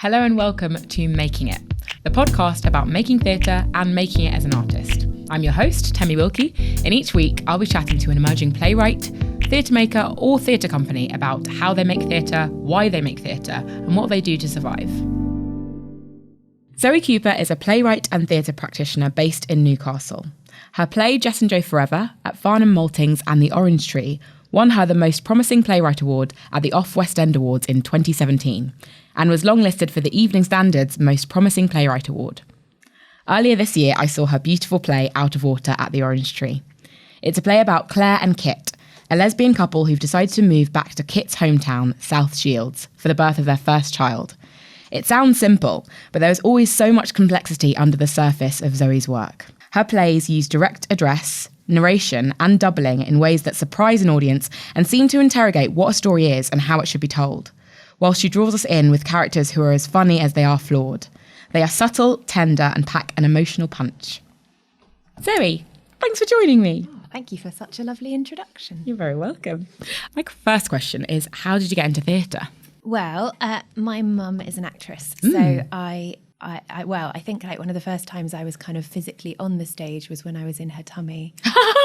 Hello and welcome to Making It, the podcast about making theatre and making it as an artist. I'm your host, Temi Wilkey, and each week I'll be chatting to an emerging playwright, theatre maker or theatre company about how they make theatre, why they make theatre, and what they do to survive. Zoe Cooper is a playwright and theatre practitioner based in Newcastle. Her play Jess and Joe Forever at Farnham Maltings and the Orange Tree won her the Most Promising Playwright Award at the Off West End Awards in 2017 and was longlisted for the Evening Standard's Most Promising Playwright Award. Earlier this year, I saw her beautiful play Out of Water at the Orange Tree. It's a play about Claire and Kit, a lesbian couple who've decided to move back to Kit's hometown, South Shields, for the birth of their first child. It sounds simple, but there's always so much complexity under the surface of Zoe's work. Her plays use direct address, narration and doubling in ways that surprise an audience and seem to interrogate what a story is and how it should be told, while she draws us in with characters who are as funny as they are flawed. They are subtle, tender and pack an emotional punch. Zoe, thanks for joining me. Oh, thank you for such a lovely introduction. You're very welcome. My first question is, how did you get into theatre? Well, my mum is an actress, so I think like one of the first times I was kind of physically on the stage was when I was in her tummy,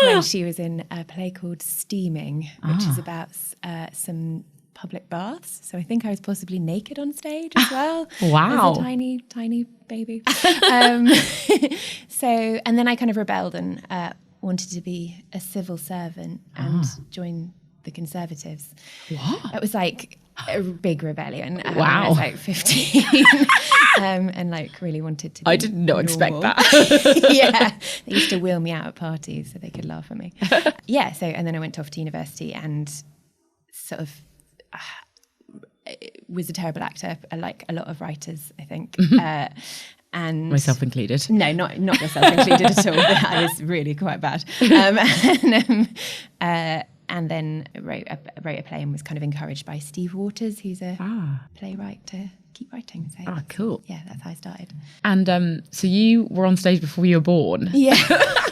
when she was in a play called Steaming, which is about some public baths. So I think I was possibly naked on stage as well. Wow. As a tiny, tiny baby. So, and then I kind of rebelled and wanted to be a civil servant and join the Conservatives. What? It was like a big rebellion. Wow. I was like 15 and like really wanted to be I did not expect normal. that. Yeah. They used to wheel me out at parties so they could laugh at me. Yeah. So, and then I went off to university and sort of was a terrible actor, like a lot of writers, I think. And Myself included. No, not yourself included at all. I was really quite bad. And then wrote a play and was kind of encouraged by Steve Waters, who's a playwright, to keep writing. So Cool. yeah, that's how I started. And so you were on stage before you were born? Yeah,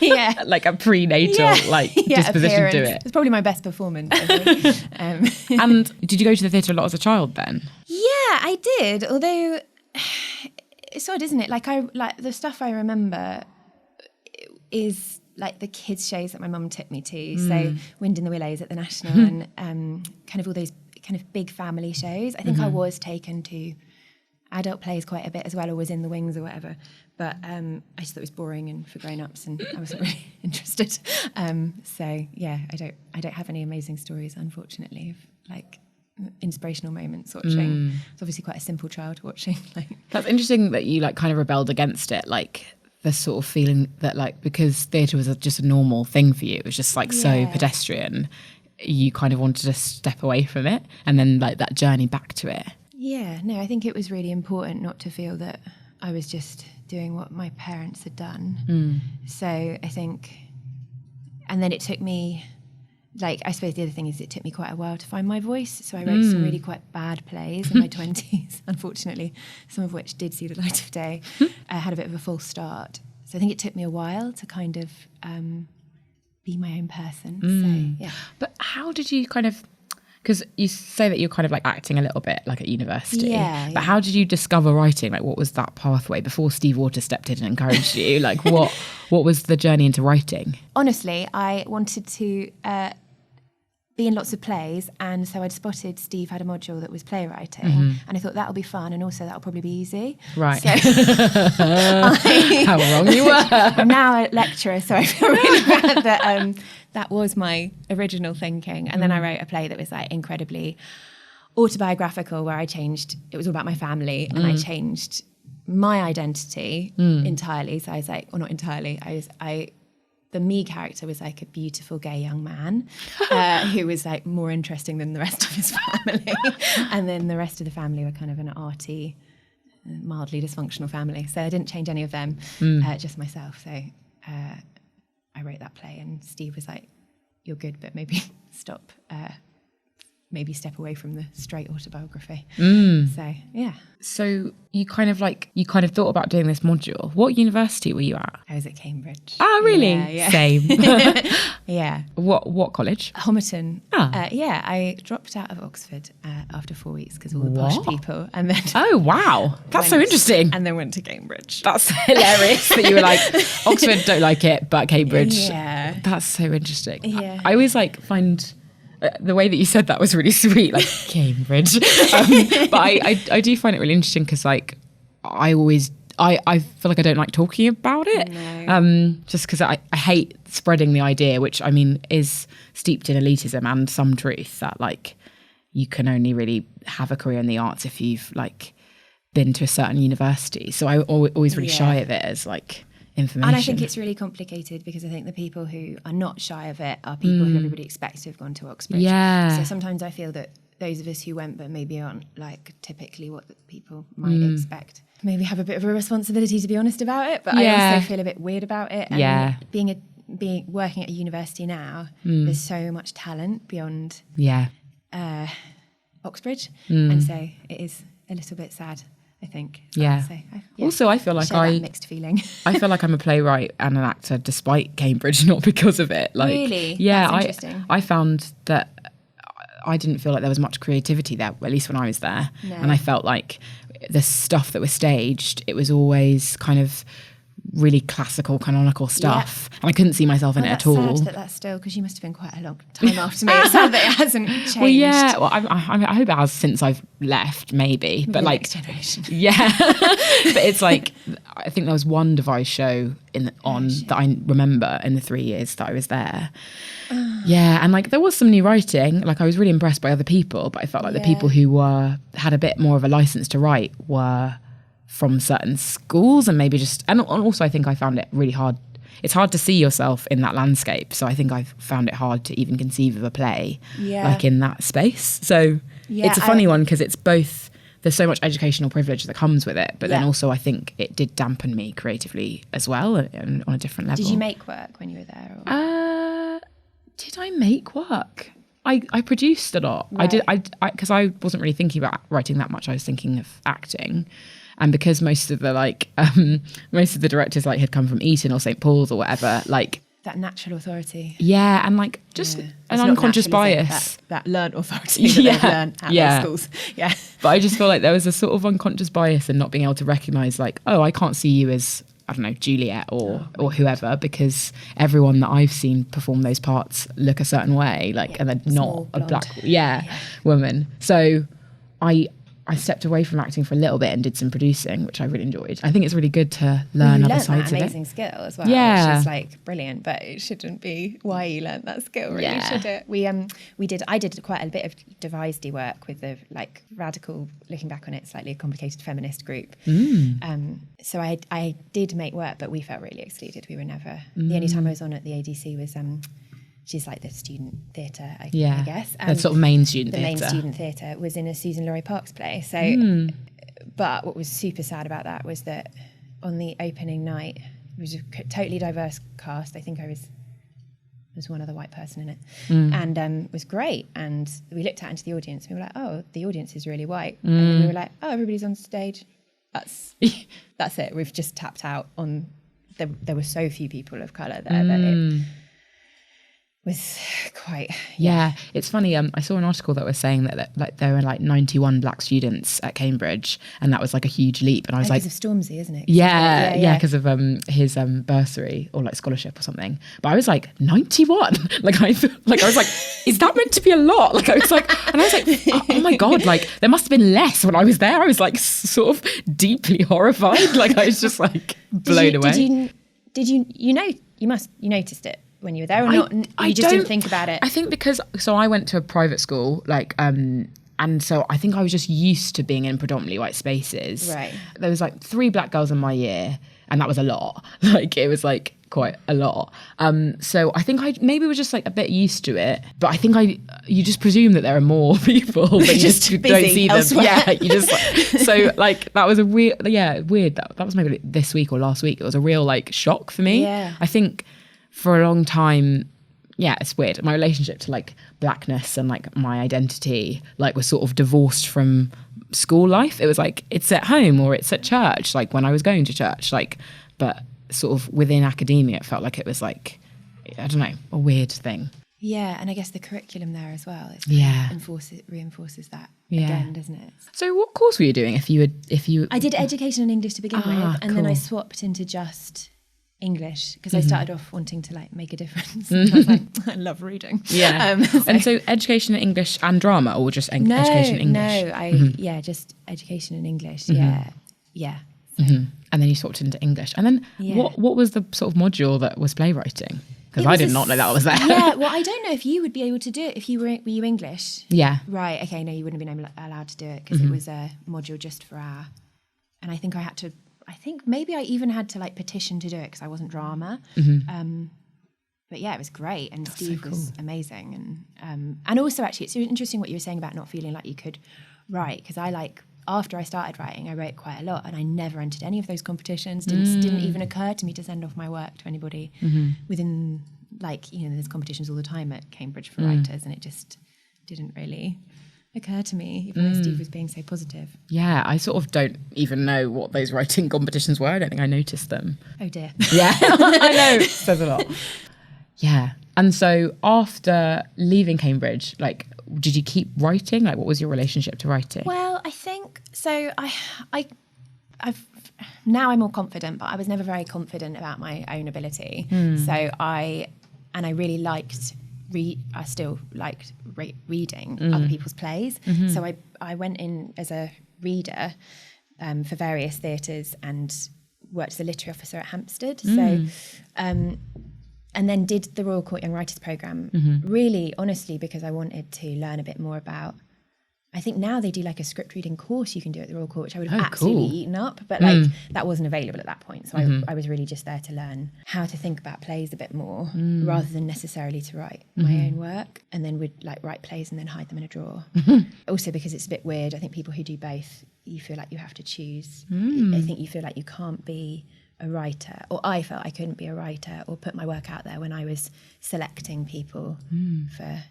yeah. Like a prenatal disposition to it. It's probably my best performance, I think. And did you go to the theatre a lot as a child then? Yeah, I did. Although it's odd, isn't it? Like the stuff I remember is like the kids' shows that my mum took me to. So Wind in the Willows at the National and kind of all those kind of big family shows. I think I was taken to adult plays quite a bit as well, or was in the wings or whatever. But I just thought it was boring and for grown-ups, and I wasn't really interested. So yeah, I don't have any amazing stories, unfortunately, of like inspirational moments watching. It's obviously quite a simple child watching. That's interesting that you like kind of rebelled against it, like the sort of feeling that like because theatre was just a normal thing for you, it was just like so pedestrian, you kind of wanted to step away from it, and then like that journey back to it. Yeah, no, I think it was really important not to feel that I was just doing what my parents had done. So I think, and then it took me, like, I suppose the other thing is it took me quite a while to find my voice. So I wrote some really quite bad plays in my 20s, unfortunately, some of which did see the light of day. I had a bit of a false start. So I think it took me a while to kind of be my own person. So, yeah. But how did you kind of, because you say that you're kind of like acting a little bit like at university, but how did you discover writing? Like what was that pathway before Steve Waters stepped in and encouraged you? Like what was the journey into writing? Honestly, I wanted to be in lots of plays, and so I'd spotted Steve had a module that was playwriting, and I thought that'll be fun, and also that'll probably be easy. Right. So How wrong you were. I'm now a lecturer, so I feel really bad that that was my original thinking. And then I wrote a play that was like incredibly autobiographical, where it was all about my family, and I changed my identity entirely. So I was like, or not entirely, the me character was like a beautiful gay young man who was like more interesting than the rest of his family. And then the rest of the family were kind of an arty, mildly dysfunctional family. So I didn't change any of them, just myself. So I wrote that play, and Steve was like, you're good, but maybe stop maybe step away from the straight autobiography. So yeah. So you kind of thought about doing this module. What university were you at? I was at Cambridge. Oh, really? Yeah. Same. Yeah. What college? Homerton. Ah. Yeah, I dropped out of Oxford after 4 weeks because all the posh people, and then Oh, wow. That's so interesting. and then went to Cambridge. That's hilarious that you were like, Oxford, don't like it, but Cambridge. Yeah. That's so interesting. Yeah. I always find the way that you said that was really sweet, like Cambridge. But I do find it really interesting because I feel like I don't like talking about it. No. Just because I hate spreading the idea, which I mean is steeped in elitism and some truth, that like you can only really have a career in the arts if you've like been to a certain university. So I always really shy of it as like information. And I think it's really complicated because I think the people who are not shy of it are people who everybody expects to have gone to Oxford. Yeah. So sometimes I feel that those of us who went but maybe aren't like typically what people might expect, maybe have a bit of a responsibility to be honest about it. But I also feel a bit weird about it. And being working at a university now, there's so much talent beyond Oxbridge, and so it is a little bit sad, I think. Yeah. Also, I feel like that mixed feeling. I feel like I'm a playwright and an actor despite Cambridge, not because of it. Like, really? Yeah, That's interesting. I found that I didn't feel like there was much creativity there, at least when I was there. No. And I felt like the stuff that was staged, it was always kind of really classical, canonical stuff. And I couldn't see myself in it at all. That's sad that's still, because you must have been quite a long time after me. It's sad that it hasn't changed. Well, yeah. Well, I hope it has since I've left, maybe. But like, next generation. Yeah. But it's like, I think there was one devised show that I remember in the 3 years that I was there. Yeah, and like there was some new writing. Like I was really impressed by other people, but I felt like the people who had a bit more of a license to write were from certain schools, and maybe and also I think I found it really hard. It's hard to see yourself in that landscape, so I think I've found it hard to even conceive of a play like in that space. So it's a funny one because it's both, there's so much educational privilege that comes with it, but then also I think it did dampen me creatively as well on a different level. Did you make work when you were there? Or? Did I make work? I produced a lot. Right. I did because I wasn't really thinking about writing that much. I was thinking of acting. And because most of the directors like had come from Eton or St. Paul's or whatever, like that natural authority. Yeah, and like just an unconscious bias. That learned authority that they've learned at those schools. Yeah. But I just feel like there was a sort of unconscious bias in not being able to recognise like, oh, I can't see you as, I don't know, Juliet or whoever, because everyone that I've seen perform those parts look a certain way, like, and they're not a black woman. So I stepped away from acting for a little bit and did some producing, which I really enjoyed. I think it's really good to learn other sides of it. Amazing skill as well, which is like brilliant, but it shouldn't be why you learned that skill, really, should it? I did quite a bit of devised work with the like radical, looking back on it, slightly complicated feminist group. So I did make work, but we felt really excluded. We were never, the only time I was on at the ADC was she's like the student theatre, I guess. The sort of main student theatre. The main student theatre was in a Susan Laurie Parks play. So, but what was super sad about that was that on the opening night, it was a totally diverse cast. I think I was one other white person in it, and it was great. And we looked out into the audience, and we were like, "Oh, the audience is really white." And then we were like, "Oh, everybody's on stage. That's it. We've just tapped out on." There were so few people of colour there that it was quite it's funny. I saw an article that was saying that like there were like 91 black students at Cambridge, and that was like a huge leap. And I was like, because of Stormzy, isn't it? Because of his bursary or like scholarship or something. But I was like 91. Like I was like, is that meant to be a lot? Like I was like, and I was like, oh my god, like there must have been less when I was there. I was like sort of deeply horrified. Like I was just like blown away. Did you noticed it when you were there, or not? You just didn't think about it? I think because I went to a private school, like, and so I think I was just used to being in predominantly white spaces. Right. There was like 3 black girls in my year, and that was a lot. Like it was like quite a lot. So I think I maybe was just like a bit used to it, but I think you just presume that there are more people, but you just don't see them. Elsewhere. Yeah, you just so like that was a weird. That was maybe this week or last week. It was a real like shock for me. Yeah. I think for a long time, yeah, it's weird. My relationship to like blackness and like my identity like was sort of divorced from school life. It was like it's at home or it's at church, like when I was going to church, like, but sort of within academia it felt like it was like, I don't know, a weird thing. Yeah, and I guess the curriculum there as well is reinforces that again, doesn't it? So what course were you doing if you I did education and English to begin with, and then I swapped into just English because I started off wanting to like make a difference. I was like, I love reading. Yeah. And so education in English and drama, or just education in English? No, just education in English. Yeah. So. And then you swapped into English. And then what was the sort of module that was playwriting? Because I did not know that was there. Yeah, well, I don't know if you would be able to do it if you were you English? Yeah. Right, okay, no, you wouldn't have been allowed to do it because it was a module just for our... And I think maybe I even had to like petition to do it because I wasn't drama. But yeah, it was great, and that's Steve was amazing. And also actually, it's interesting what you were saying about not feeling like you could write, because after I started writing, I wrote quite a lot, and I never entered any of those competitions. Didn't even occur to me to send off my work to anybody within, like, you know, there's competitions all the time at Cambridge for writers, and it just didn't really occur to me, even though Steve was being so positive. Yeah, I sort of don't even know what those writing competitions were. I don't think I noticed them. Oh dear. Yeah, I know. It says a lot. Yeah. And so after leaving Cambridge, like, did you keep writing? Like, what was your relationship to writing? Well, I think so. I've now I'm more confident, but I was never very confident about my own ability. So I really liked I still liked reading other people's plays. So I went in as a reader for various theatres and worked as a literary officer at Hampstead. So. And then did the Royal Court Young Writers Programme, really, honestly, because I wanted to learn a bit more about, I think now they do like a script reading course you can do at the Royal Court, which I would have absolutely eaten up, but like that wasn't available at that point. So I was really just there to learn how to think about plays a bit more, rather than necessarily to write my own work, and then would like write plays and then hide them in a drawer. Also because it's a bit weird, I think people who do both, you feel like you have to choose. I think you feel like you can't be a writer, or I felt I couldn't be a writer or put my work out there when I was selecting people for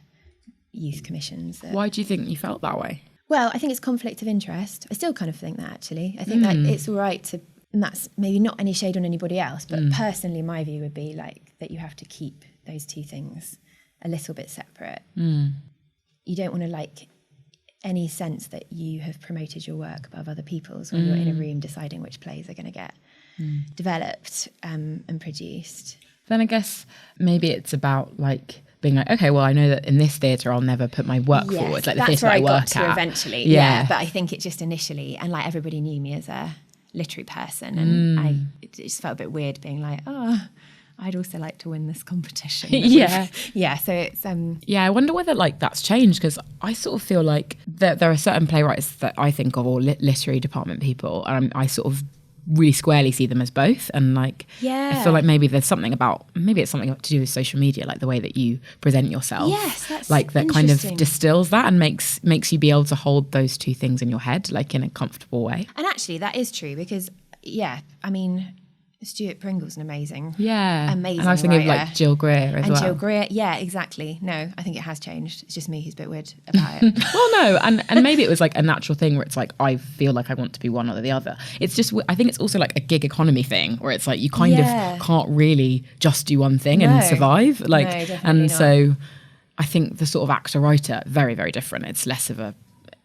youth commissions. Why do you think you felt that way? Well, I think it's conflict of interest. I still kind of think that, actually. I think that it's all right to, and that's maybe not any shade on anybody else, but personally my view would be like that you have to keep those two things a little bit separate. You don't want to like any sense that you have promoted your work above other people's when you're in a room deciding which plays are going to get developed and produced. Then I guess maybe it's about like being like, okay, well, I know that in this theatre I'll never put my work forward, like the theatre I work at. Eventually, yeah. But I think it just initially, and like everybody knew me as a literary person, and it just felt a bit weird being like, oh, I'd also like to win this competition. Yeah. So it's yeah, I wonder whether like that's changed, because I sort of feel like there are certain playwrights that I think of, or literary department people, and I sort of really squarely see them as both, and like I feel like maybe there's something about, maybe it's something to do with social media, like the way that you present yourself. Yes, that's like that kind of distills that and makes you be able to hold those two things in your head, like in a comfortable way. And actually that is true, because I mean, Stuart Pringle's an amazing and I was thinking writer. of like Jill Greer as well. And Jill Greer, yeah, exactly. No, I think it has changed. It's just me who's a bit weird about it. Well, no, and maybe it was like a natural thing where it's like I feel like I want to be one or the other. It's just, I think it's also like a gig economy thing where it's like you kind of can't really just do one thing and survive. Like, and not. So I think the sort of actor writer, very, very different. It's less of a,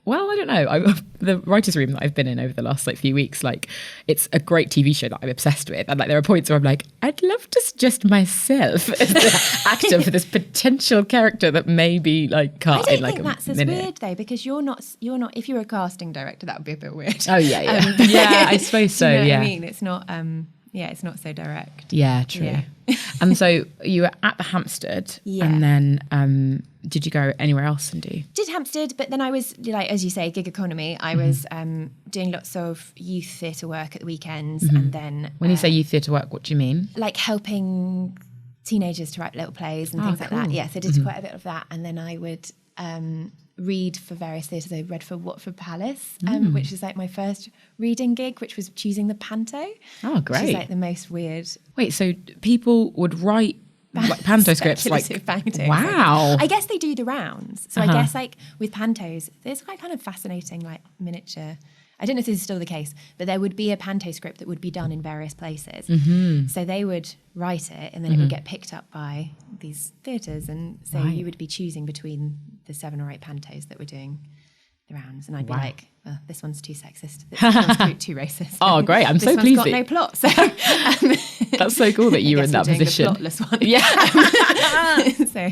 well, I don't know. The writer's room that I've been in over the last like few weeks, like it's a great TV show that I'm obsessed with. And like there are points where I'm like, I'd love to suggest myself as the actor for this potential character that maybe like can't in like a minute. I don't think that's as weird though, because you're not, if you were a casting director, that would be a bit weird. Oh yeah. Yeah, I suppose so. Do you know yeah. what I mean? It's not, it's not so direct. Yeah, true. Yeah. And so you were at the Hampstead, and then did you go anywhere else and do? Did Hampstead, but then I was, like, as you say, gig economy. I was doing lots of youth theatre work at the weekends, and then... When you say youth theatre work, what do you mean? Like helping teenagers to write little plays and things like that. Yeah, so I did quite a bit of that, and then I would read for various theatres. I read for Watford Palace, which is like my first reading gig, which was choosing the panto. Oh, great. Which is like the most weird... Wait, so people would write like panto scripts, like pantos. wow. I guess they do the rounds. So I guess like with pantos, there's quite kind of fascinating like miniature. I don't know if this is still the case, but there would be a panto script that would be done in various places. So they would write it and then it would get picked up by these theatres. And so you would be choosing between the 7 or 8 pantos that were doing the rounds. And I'd be like, well, this one's too sexist. This one's too racist. Oh, great. I'm so pleased. pleased. This one's got no plot. So, that's so cool that you were in that position. The plotless one. Yeah. So,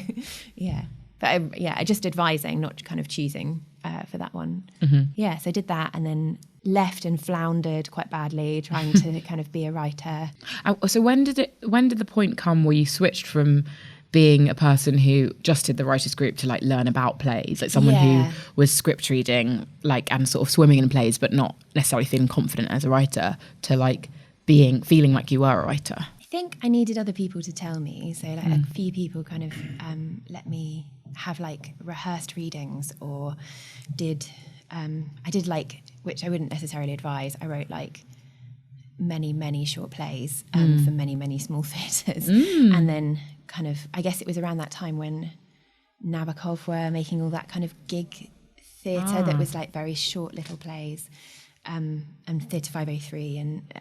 yeah. But I just advising, not kind of choosing for that one. Yeah, so I did that and then left and floundered quite badly trying to kind of be a writer. So when did the point come where you switched from being a person who just did the writers group to like learn about plays, like someone who was script reading like and sort of swimming in plays but not necessarily feeling confident as a writer, to like feeling like you were a writer? I think I needed other people to tell me. So like a few people kind of let me have like rehearsed readings, or I did like, which I wouldn't necessarily advise, I wrote like many short plays for many small theatres. And then kind of, I guess it was around that time when Nabokov were making all that kind of gig theatre that was like very short little plays, and Theatre 503, and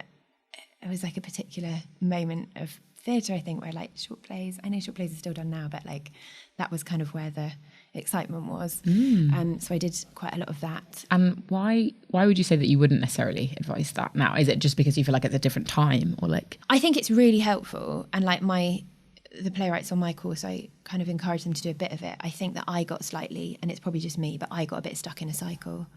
it was like a particular moment of theatre, I think, where like short plays, I know short plays are still done now, but like that was kind of where the excitement was. So I did quite a lot of that. And why would you say that you wouldn't necessarily advise that now? Is it just because you feel like it's a different time, or like? I think it's really helpful, and like the playwrights on my course, I kind of encourage them to do a bit of it. I think that I got slightly, and it's probably just me, but I got a bit stuck in a cycle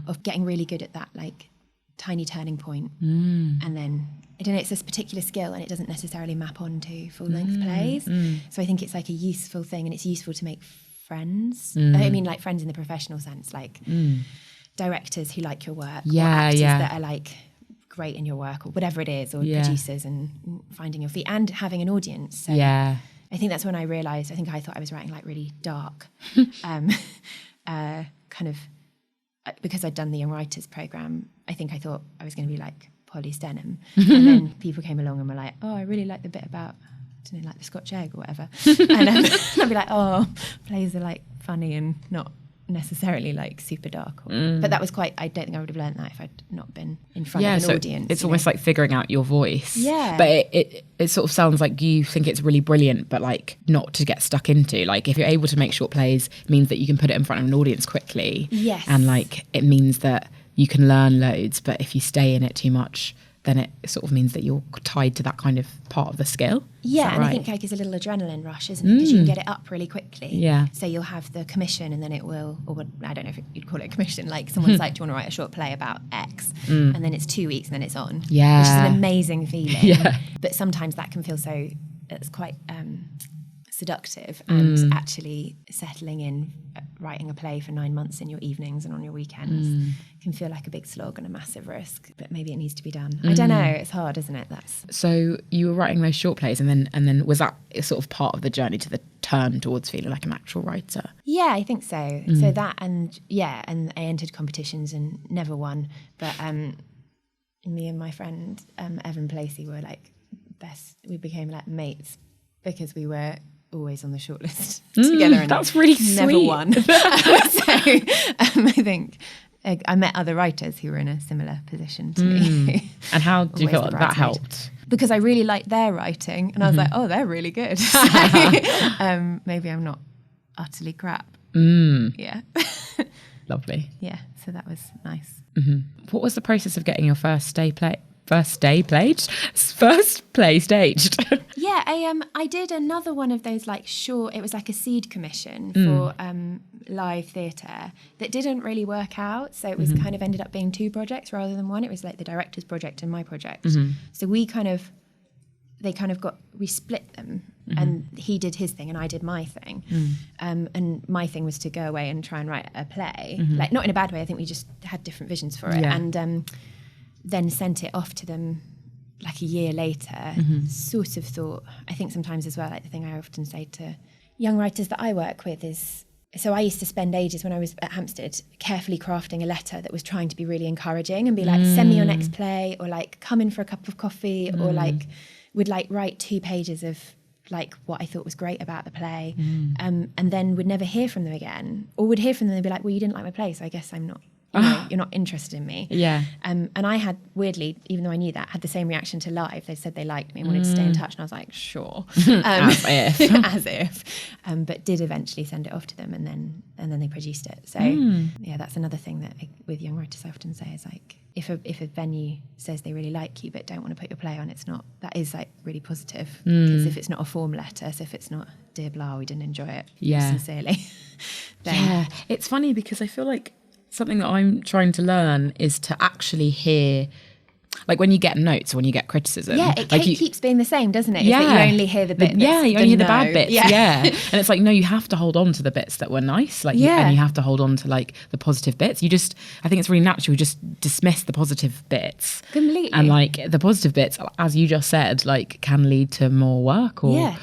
of getting really good at that like tiny turning point, and then I don't know, it's this particular skill and it doesn't necessarily map onto full-length plays. So I think it's like a useful thing, and it's useful to make friends. I mean like friends in the professional sense, like directors who like your work, or actors that are like great in your work, or whatever it is, or producers, and finding your feet and having an audience. So I think that's when I realised, I thought I was writing like really dark, kind of, because I'd done the Young Writers programme, I thought I was going to be like Polly Stenham. And then people came along and were like, oh, I really like the bit about, I don't know, like the Scotch egg or whatever. And I'd be like, oh, plays are like funny and not necessarily like super dark. But that was quite, I don't think I would have learned that if I'd not been in front of an audience. It's almost like figuring out your voice. Yeah. But it sort of sounds like you think it's really brilliant, but like not to get stuck into. Like if you're able to make short plays, it means that you can put it in front of an audience quickly. Yes. And like it means that you can learn loads, but if you stay in it too much, then it sort of means that you're tied to that kind of part of the skill. Yeah, and right? I think like it's a little adrenaline rush, isn't it? Because you can get it up really quickly. Yeah. So you'll have the commission, and then it will, or I don't know if you'd call it a commission, like someone's like, do you want to write a short play about X? And then it's 2 weeks and then it's on. Yeah. Which is an amazing feeling. Yeah. But sometimes that can feel so, it's quite seductive, and actually settling in, writing a play for 9 months in your evenings and on your weekends can feel like a big slog and a massive risk, but maybe it needs to be done. I don't know, it's hard, isn't it? So you were writing those short plays, and then was that sort of part of the journey to the turn towards feeling like an actual writer? Yeah, I think so. So that, and I entered competitions and never won, but me and my friend Evan Placey were like we became like mates because we were always on the shortlist together, and that's really never sweet. won. So I think I met other writers who were in a similar position to me. And how do you feel like that helped? Because I really liked their writing, and I was like, oh, they're really good. So, maybe I'm not utterly crap. Yeah. Lovely. Yeah, so that was nice. What was the process of getting your first play staged? Yeah, I did another one of those like short, it was like a seed commission for live theatre that didn't really work out. So it was kind of ended up being 2 projects rather than one. It was like the director's project and my project. So we split them, and he did his thing and I did my thing. And my thing was to go away and try and write a play, like not in a bad way. I think we just had different visions for it. And then sent it off to them like a year later. Sort of thought, I think sometimes as well, like the thing I often say to young writers that I work with is, so I used to spend ages when I was at Hampstead carefully crafting a letter that was trying to be really encouraging and be like, send me your next play, or like come in for a cup of coffee, or like would like write 2 pages of like what I thought was great about the play, and then would never hear from them again, or would hear from them and be like, well, you didn't like my play, so I guess I'm not, you're not interested in me. Yeah. And I had, weirdly, even though I knew that, had the same reaction to live. They said they liked me and wanted to stay in touch, and I was like, sure. As if. As if. But did eventually send it off to them, and then they produced it. So yeah, that's another thing that with young writers I often say is like, if a venue says they really like you but don't want to put your play on, that is like really positive. Because if it's not a form letter, so if it's not, dear blah, we didn't enjoy it, sincerely. Yeah, it's funny because I feel like something that I'm trying to learn is to actually hear, like when you get notes or when you get criticism. Yeah, it like keeps being the same, doesn't it? Yeah. It's that you only hear the bit. You only hear the bad bits. Yeah. Yeah. And it's like, no, you have to hold on to the bits that were nice. Like, and you have to hold on to like the positive bits. I think it's really natural. You just dismiss the positive bits. Completely. And like the positive bits, as you just said, like can lead to more work or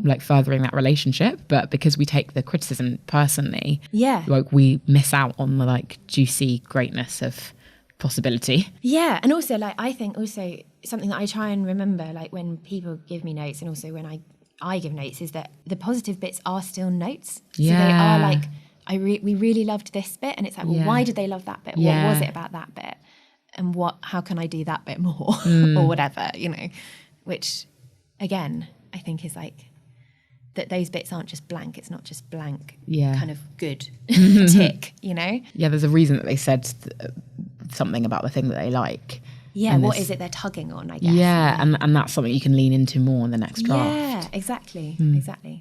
like furthering that relationship. But because we take the criticism personally, like we miss out on the like juicy greatness of possibility. Yeah, and also like I think also something that I try and remember, like when people give me notes and also when I give notes, is that the positive bits are still notes. Yeah. So they are like, we really loved this bit, and it's like, well, why did they love that bit? What was it about that bit? And how can I do that bit more? Or whatever, which again, I think is like, that those bits aren't just blank. It's not just blank kind of good tick, Yeah, there's a reason that they said something about the thing that they like. Yeah, and what is it they're tugging on, I guess. Yeah, and that's something you can lean into more in the next draft. Yeah, exactly.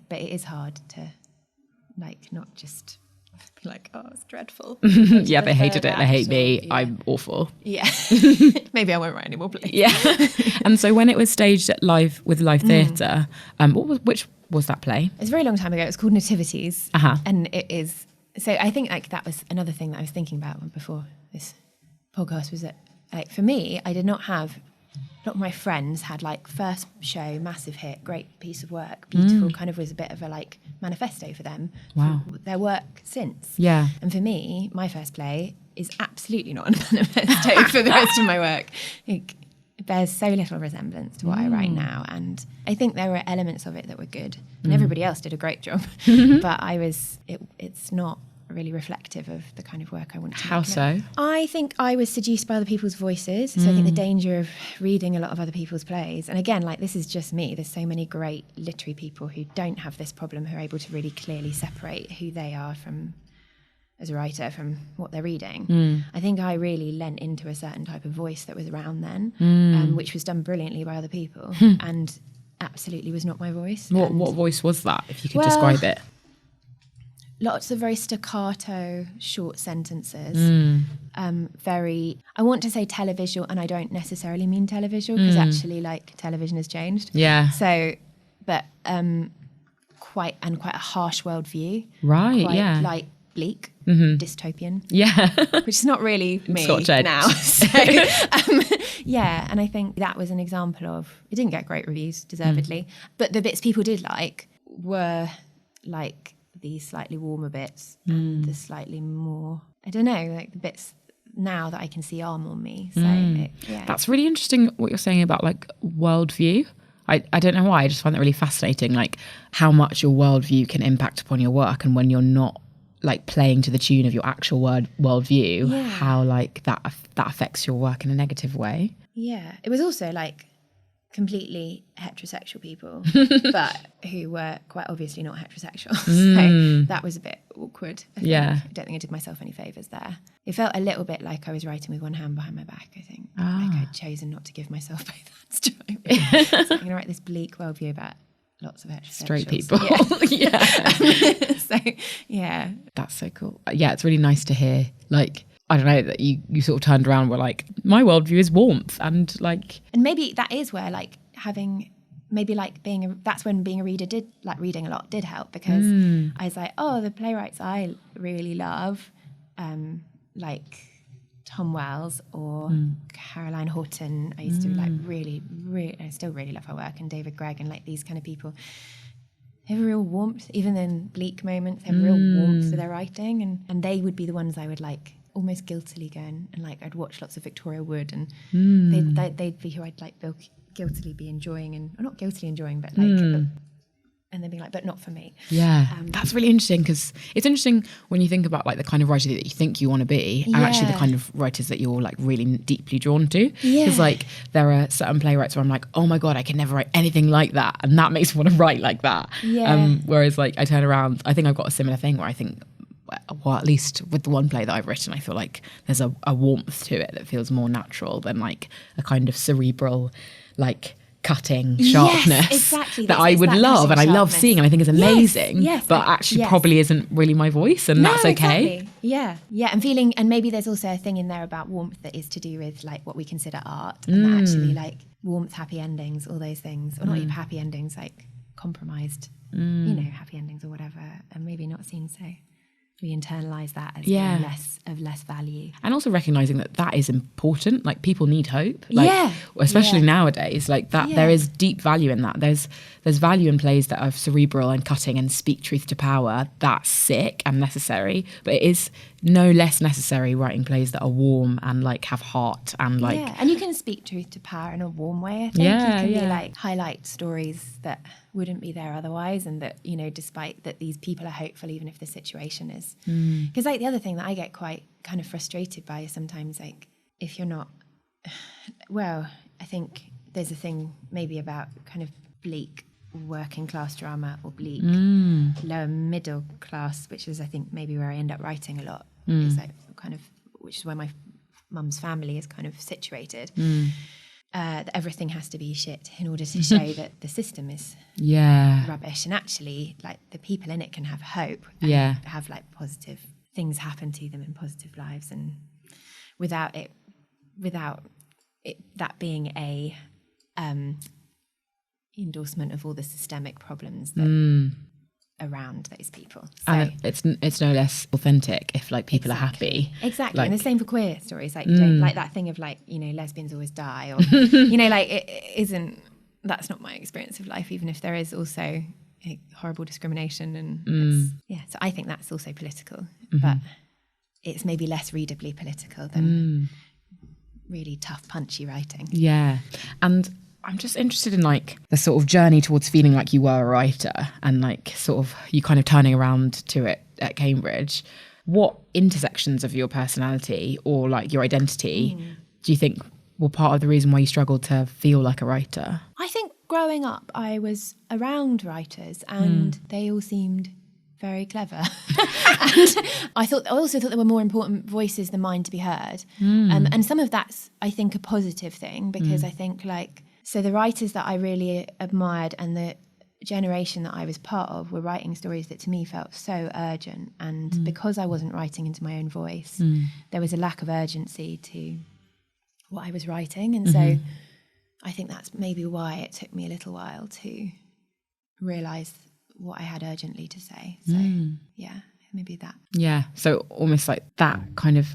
But it is hard to, like, not just be like, oh, it's dreadful. Yeah, they hated it, they hate me, I'm awful. Yeah. Maybe I won't write any more plays. Yeah. And so when it was staged at live theatre, which was that play? It was a very long time ago. It was called Nativities. Uh-huh. And it is, so I think like that was another thing that I was thinking about before this podcast, was that like for me, I did not have, a lot of my friends had like first show, massive hit, great piece of work, beautiful, kind of was a bit of a like manifesto for them. Wow. For their work since. Yeah. And for me, my first play is absolutely not a manifesto for the rest of my work. It bears so little resemblance to what I write now. And I think there were elements of it that were good. And everybody else did a great job. But it's not really reflective of the kind of work I want to make. How so? I think I was seduced by other people's voices. So I think the danger of reading a lot of other people's plays, and again, like this is just me, there's so many great literary people who don't have this problem, who are able to really clearly separate who they are from, as a writer, from what they're reading. I think I really lent into a certain type of voice that was around then, which was done brilliantly by other people and absolutely was not my voice. What voice was that, if you could describe it? Lots of very staccato, short sentences. Very, I want to say televisual, and I don't necessarily mean televisual, because actually, like, television has changed. Yeah. So, but quite a harsh worldview. Right. Quite, like bleak, dystopian. Yeah. Which is not really me now. So, yeah, and I think that was an example of, it didn't get great reviews, deservedly, but the bits people did like were like these slightly warmer bits and the slightly more, I don't know, like the bits now that I can see are more me. So That's really interesting what you're saying about like worldview. I don't know why, I just find that really fascinating, like how much your worldview can impact upon your work, and when you're not like playing to the tune of your actual worldview, how like that affects your work in a negative way. Yeah. It was also like completely heterosexual people, but who were quite obviously not heterosexual. So that was a bit awkward. I don't think I did myself any favours there. It felt a little bit like I was writing with one hand behind my back, I think. Like I'd chosen not to give myself both hands. So I'm going to write this bleak worldview about lots of heterosexuals. Straight people. So, yeah. That's so cool. Yeah, it's really nice to hear, like, I don't know, that you sort of turned around and were like, my worldview is warmth, and like... And maybe that is where like having, maybe like that's when being a reader did, like reading a lot did help, because I was like, oh, the playwrights I really love, like Tom Wells or Caroline Horton, I used to like really, I still really love her work, and David Gregg, and like these kind of people. They have a real warmth, even in bleak moments, they have a real warmth to their writing, and they would be the ones I would like almost guiltily go and like I'd watch lots of Victoria Wood, and they'd be who I'd like guiltily be enjoying or not guiltily enjoying, but like, and then being like, but not for me. Yeah, that's really interesting, because it's interesting when you think about like the kind of writer that you think you want to be, and actually the kind of writers that you're like really deeply drawn to. Because like there are certain playwrights where I'm like, oh my God, I can never write anything like that, and that makes me want to write like that. Whereas like I turn around, I think I've got a similar thing where I think, well, at least with the one play that I've written, I feel like there's a warmth to it that feels more natural than like a kind of cerebral, like cutting sharpness that I would love and I love seeing and I think is amazing, but actually probably isn't really my voice, and that's okay. Exactly. Yeah, and feeling, and maybe there's also a thing in there about warmth that is to do with like what we consider art, and that actually like warmth, happy endings, all those things, or not even happy endings, like compromised, you know, happy endings or whatever, and maybe not seen so. We internalize that as being less value, and also recognizing that is important. Like people need hope, like especially nowadays. Like that, there is deep value in that. There's value in plays that are cerebral and cutting and speak truth to power. That's sick and necessary, but it is no less necessary writing plays that are warm and like have heart and like. Yeah, and you can speak truth to power in a warm way. I think you can be like highlight stories that wouldn't be there otherwise, and that, you know, despite that these people are hopeful even if the situation is, because like the other thing that I get quite kind of frustrated by is sometimes like if you're not, well, I think there's a thing maybe about kind of bleak working class drama or bleak lower middle class, which is I think maybe where I end up writing a lot, is like kind of, which is where my mum's family is kind of situated. That everything has to be shit in order to show that the system is rubbish, and actually like the people in it can have hope and have like positive things happen to them in positive lives, and without it that being a endorsement of all the systemic problems that around those people. So, and it's no less authentic if like people are happy. Exactly. Like, and the same for queer stories. Like you don't like that thing of like, you know, lesbians always die, or you know, like it isn't, that's not my experience of life, even if there is also horrible discrimination, and so I think that's also political, but it's maybe less readably political than really tough, punchy writing. Yeah. And I'm just interested in like the sort of journey towards feeling like you were a writer, and like sort of you kind of turning around to it at Cambridge. What intersections of your personality or like your identity do you think were part of the reason why you struggled to feel like a writer? I think growing up I was around writers and they all seemed very clever. And I also thought there were more important voices than mine to be heard. And some of that's, I think, a positive thing, because I think like, so the writers that I really admired and the generation that I was part of were writing stories that to me felt so urgent. And because I wasn't writing into my own voice, there was a lack of urgency to what I was writing. And so I think that's maybe why it took me a little while to realise what I had urgently to say. So maybe that. Yeah, so almost like that kind of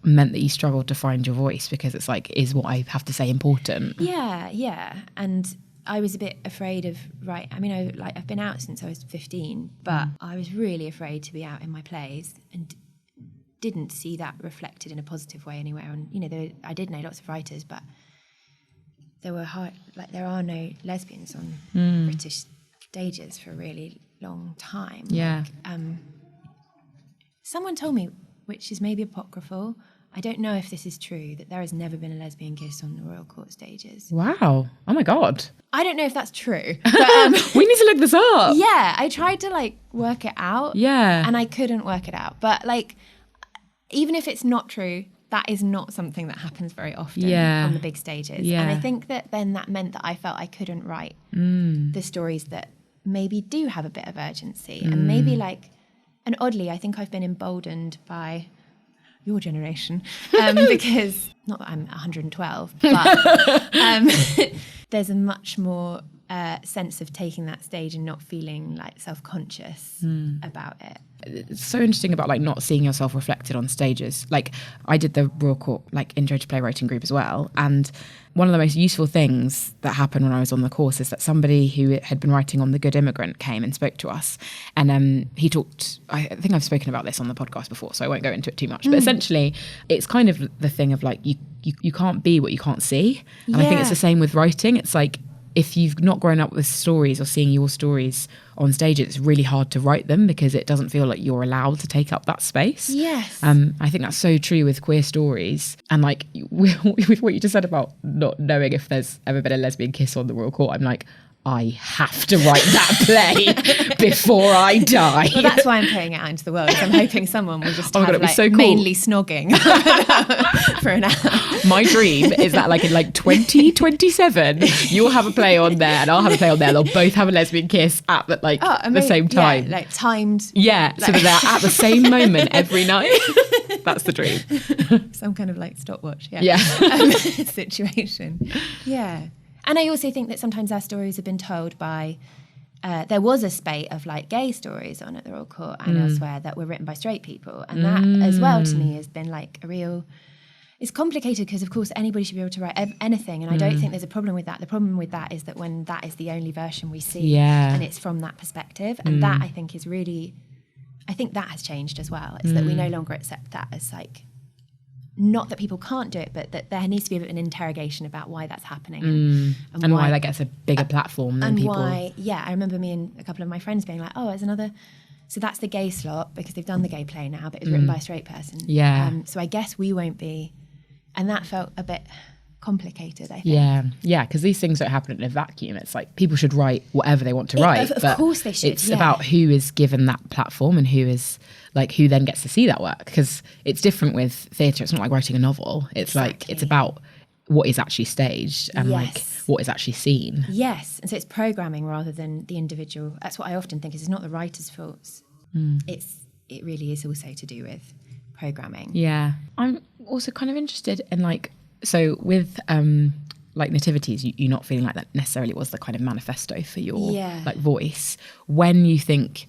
meant that you struggled to find your voice, because it's like, is what I have to say important? Yeah. And I was a bit afraid of I've been out since I was 15, but I was really afraid to be out in my plays, and didn't see that reflected in a positive way anywhere. And you know, I did know lots of writers, but there are no lesbians on British stages for a really long time. Yeah. Someone told me, which is maybe apocryphal, I don't know if this is true, that there has never been a lesbian kiss on the Royal Court stages. Wow. Oh my God. I don't know if that's true. But, we need to look this up. Yeah, I tried to like work it out. Yeah. And I couldn't work it out. But like, even if it's not true, that is not something that happens very often on the big stages. Yeah. And I think that then that meant that I felt I couldn't write the stories that maybe do have a bit of urgency. And maybe like, and oddly, I think I've been emboldened by your generation, because, not that I'm 112, but there's a much more sense of taking that stage and not feeling like self-conscious about it. It's so interesting about like not seeing yourself reflected on stages. Like I did the Royal Court like intro to playwriting group as well, and one of the most useful things that happened when I was on the course is that somebody who had been writing on The Good Immigrant came and spoke to us, and he talked, I think I've spoken about this on the podcast before, so I won't go into it too much, but essentially it's kind of the thing of like you can't be what you can't see, and I think it's the same with writing. It's like if you've not grown up with stories or seeing your stories on stage, it's really hard to write them because it doesn't feel like you're allowed to take up that space. Yes. I think that's so true with queer stories. And like with what you just said about not knowing if there's ever been a lesbian kiss on the Royal Court, I'm like, I have to write that play before I die. Well, that's why I'm putting it out into the world. I'm hoping someone will just God, have like so cool. mainly snogging for an hour. My dream is that like in like 2027, you'll have a play on there and I'll have a play on there. They'll both have a lesbian kiss at the same time. Yeah, like timed. Yeah, so that they're at the same moment every night. That's the dream. Some kind of like stopwatch. Yeah. Situation. Yeah. And I also think that sometimes our stories have been told by, there was a spate of like gay stories on at the Royal Court and elsewhere that were written by straight people. And that as well to me has been like a real, it's complicated because of course anybody should be able to write anything. And I don't think there's a problem with that. The problem with that is that when that is the only version we see and it's from that perspective. And that I think is really, I think that has changed as well. It's that we no longer accept that as like, not that people can't do it, but that there needs to be an interrogation about why that's happening and why that gets a bigger platform than people. Why, I remember me and a couple of my friends being like, oh, there's another, so that's the gay slot because they've done the gay play now, but it's written by a straight person. Yeah. So I guess we won't be, and that felt a bit complicated, I think. Yeah, because these things don't happen in a vacuum. It's like people should write whatever they want to write. Of course they should. It's about who is given that platform and who is like who then gets to see that work. Because it's different with theatre. It's not like writing a novel. It's like it's about what is actually staged and like what is actually seen. Yes, and so it's programming rather than the individual. That's what I often think is it's not the writer's faults. It really is also to do with programming. Yeah, I'm also kind of interested in like. So with like nativities, you're not feeling like that necessarily was the kind of manifesto for your like voice. When you think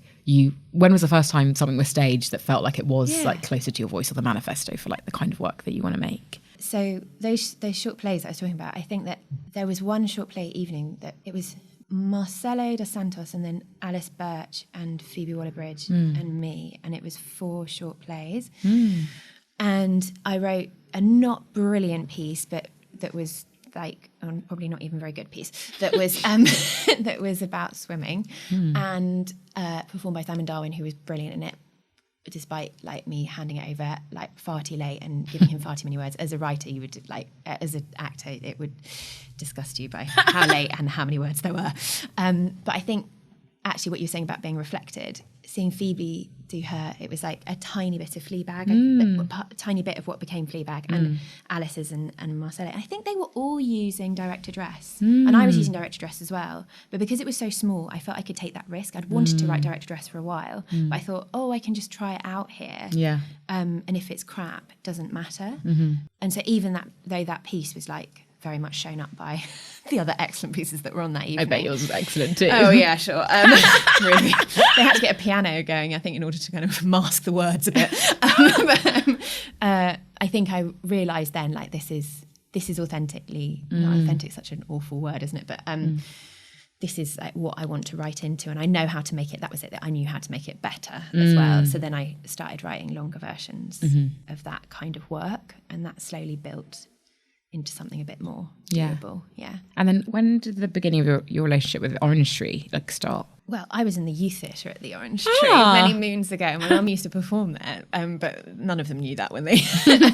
when was the first time something was staged that felt like it was like closer to your voice or the manifesto for like the kind of work that you want to make? So those short plays that I was talking about, I think that there was one short play evening that it was Marcelo dos Santos and then Alice Birch and Phoebe Waller-Bridge and me, and it was 4 short plays. And I wrote a not brilliant piece, but that was like probably not even very good piece. That was that was about swimming, and performed by Simon Darwin, who was brilliant in it, despite like me handing it over like far too late and giving him far too many words. As a writer, you would like as an actor, it would disgust you by how late and how many words there were. But I think actually what you're saying about being reflected, seeing Phoebe do her, it was like a tiny bit of Fleabag, a tiny bit of what became Fleabag, and Alice's and Marcella. And I think they were all using direct address. And I was using direct address as well. But because it was so small, I felt I could take that risk. I'd wanted to write direct address for a while, but I thought, I can just try it out here. Yeah. And if it's crap, it doesn't matter. And so even though that piece was like very much shown up by the other excellent pieces that were on that evening. I bet yours was excellent too. Oh yeah, sure. Really, they had to get a piano going, I think, in order to kind of mask the words a bit. I think I realised then, like, this is authentically not authentic. Such an awful word, isn't it? But this is like what I want to write into, and I know how to make it. That was it. That I knew how to make it better as well. So then I started writing longer versions of that kind of work, and that slowly built into something a bit more doable. Yeah. And then when did the beginning of your relationship with Orange Tree like start? Well, I was in the youth theatre at the Orange Tree many moons ago. My mum used to perform there, but none of them knew that when they